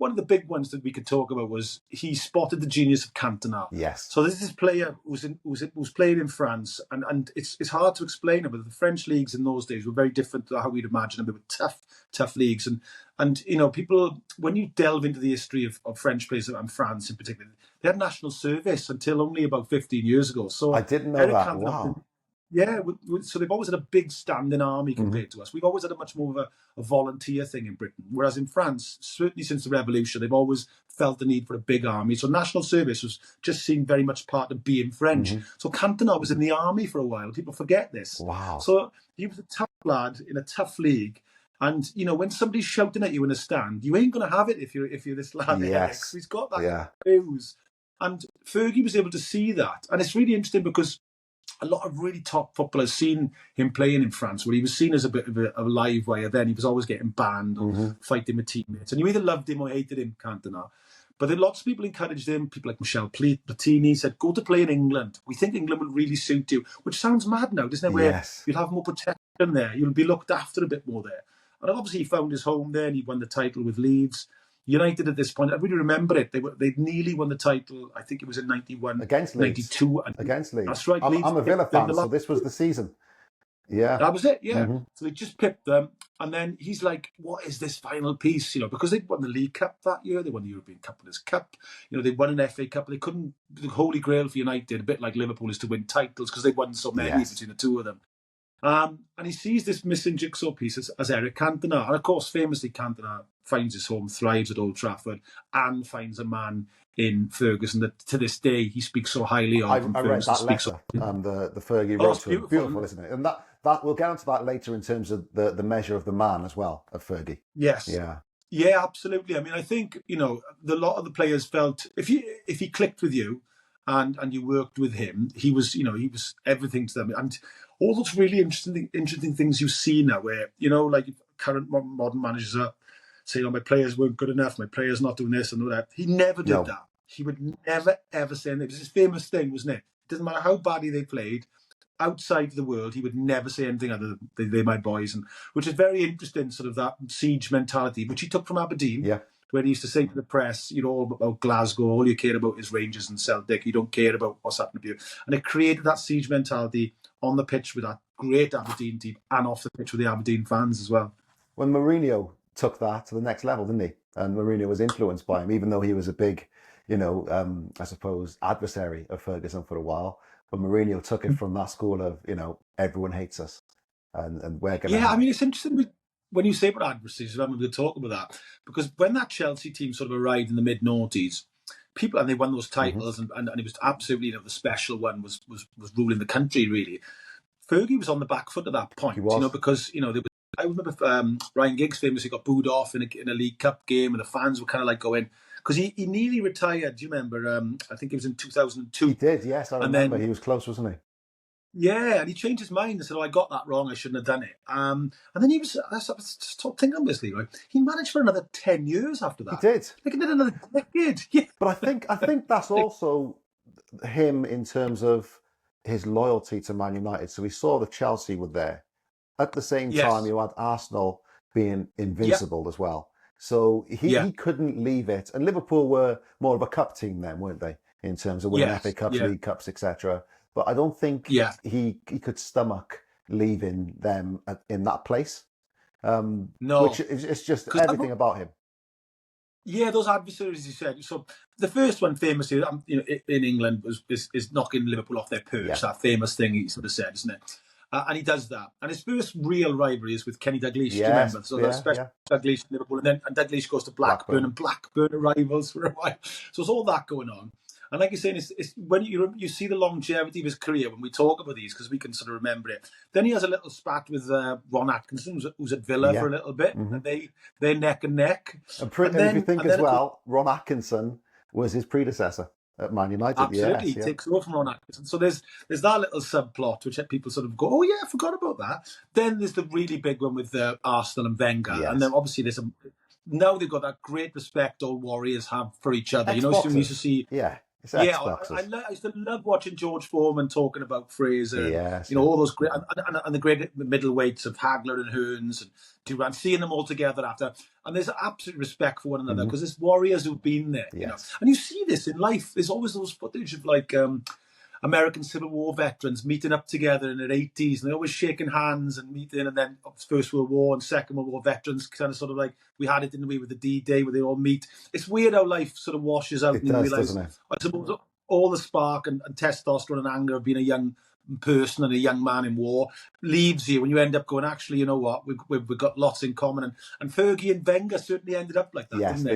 one of the big ones that we could talk about was he spotted the genius of Cantona. Yes. So this is this player who's played in France, and it's hard to explain it, but the French leagues in those days were very different to how we'd imagine them. They were tough leagues, and people, when you delve into the history of French players and France in particular, they had national service until only about 15 years ago. So I didn't know Eric that. Cantona, Wow. yeah, so they've always had a big standing army compared to us. We've always had a much more of a volunteer thing in Britain, whereas in France, certainly since the revolution, they've always felt the need for a big army. So national service was just seen very much part of being French. So Cantona was in the army for a while. People forget this. Wow. So he was a tough lad in a tough league. And, when somebody's shouting at you in a stand, you ain't going to have it if you're this lad. Yes. He's got that ooze. And Fergie was able to see that. And it's really interesting because a lot of really top footballers seen him playing in France, where he was seen as a bit of a live wire. Then he was always getting banned or fighting with teammates. And you either loved him or hated him, Cantona. But then lots of people encouraged him. People like Michel Platini said, go to play in England. We think England will really suit you, which sounds mad now, doesn't it? Where you'll have more protection there. You'll be looked after a bit more there. And obviously he found his home there and he won the title with Leeds. United at this point, I really remember it. They'd nearly won the title. I think it was in 91, against Leeds. 92. Against Leeds. That's right. I'm a Villa fan, so this was the season. Yeah. That was it, yeah. So they just pipped them. And then he's like, what is this final piece? Because they'd won the League Cup that year. They won the European Cup Winners' Cup. They won an FA Cup. They couldn't, the holy grail for United, a bit like Liverpool, is to win titles because they won so many between the two of them. And he sees this missing jigsaw piece as Eric Cantona. And of course, famously, Cantona finds his home, thrives at Old Trafford, and finds a man in Ferguson that to this day he speaks so highly of. I read that letter, the Fergie wrote to him. Beautiful, isn't it? And that we'll get onto that later in terms of the measure of the man as well, of Fergie. Yes. Yeah, absolutely. I mean, I think, the lot of the players felt if he clicked with you and you worked with him, he was everything to them. And all those really interesting things you see now where, like current modern managers are saying, my players weren't good enough, my players not doing this and all that. He never did that. He would never, ever say anything. It was his famous thing, wasn't it? It doesn't matter how badly they played, outside the world, he would never say anything other than they're my boys, and which is very interesting, sort of that siege mentality, which he took from Aberdeen, where he used to say to the press, all about Glasgow, all you care about is Rangers and Celtic, you don't care about what's happening to you. And it created that siege mentality on the pitch with that great Aberdeen team and off the pitch with the Aberdeen fans as well. When Mourinho took that to the next level, didn't he? And Mourinho was influenced by him, even though he was a big, I suppose, adversary of Ferguson for a while. But Mourinho took it from that school of, everyone hates us and we're going to... I mean, it's interesting when you say about adversaries, I'm going to talk about that, because when that Chelsea team sort of arrived in the mid-noughties, people, and they won those titles, and it was absolutely, the special one was ruling the country, really. Fergie was on the back foot at that point, because, I remember Ryan Giggs famously got booed off in a League Cup game, and the fans were kind of like going... Because he nearly retired, do you remember? I think it was in 2002. He did, yes, I remember. He was close, wasn't he? Yeah, and he changed his mind and said, I got that wrong, I shouldn't have done it. And then he was, I stopped thinking obviously, right? He managed for another 10 years after that. He did. Like he did another decade. Yeah. But I think that's also him in terms of his loyalty to Man United. So we saw that Chelsea were there. At the same time, you had Arsenal being invincible as well. So he couldn't leave it. And Liverpool were more of a cup team then, weren't they? In terms of winning FA Cups, League Cups, etc. But I don't think he could stomach leaving them in that place. No. Which is just everything about him. Yeah, those adversaries, you said. So the first one, famously, in England, is knocking Liverpool off their perch. Yeah. That famous thing he sort of said, isn't it? And he does that. And his first real rivalry is with Kenny Dalglish, do you remember? So that's Dalglish, Liverpool, and then Dalglish goes to Blackburn, and Blackburn are rivals for a while. So it's all that going on. And like you're saying, it's when you see the longevity of his career, when we talk about these, because we can sort of remember it. Then he has a little spat with Ron Atkinson, who's at Villa for a little bit, and they're neck and neck. And if you think as well, Ron Atkinson was his predecessor at Man United. Absolutely, he takes over from Ron Atkinson. So there's that little subplot which people sort of go, oh yeah, I forgot about that. Then there's the really big one with Arsenal and Wenger, and then obviously now they've got that great respect all Warriors have for each other. Ex-boxers. You used to see It's Yeah, Xboxes. I used to love watching George Foreman talking about Fraser, and Yes, all those great and the great middleweights of Hagler and Hearns and Durant, seeing them all together after, and there's absolute respect for one another because there's warriors who've been there, Yes. and you see this in life. There's always those footage of like American Civil War veterans meeting up together in their 80s, and they're always shaking hands and meeting, and then First World War and Second World War veterans kind of sort of like, we had it, didn't we, with the D-Day where they all meet. It's weird how life sort of washes out It and you does, realise, doesn't it? I suppose, all the spark and testosterone and anger of being a young person and a young man in war leaves you when you end up going, actually, you know what, we've got lots in common. And Fergie and Wenger certainly ended up like that, Yes, didn't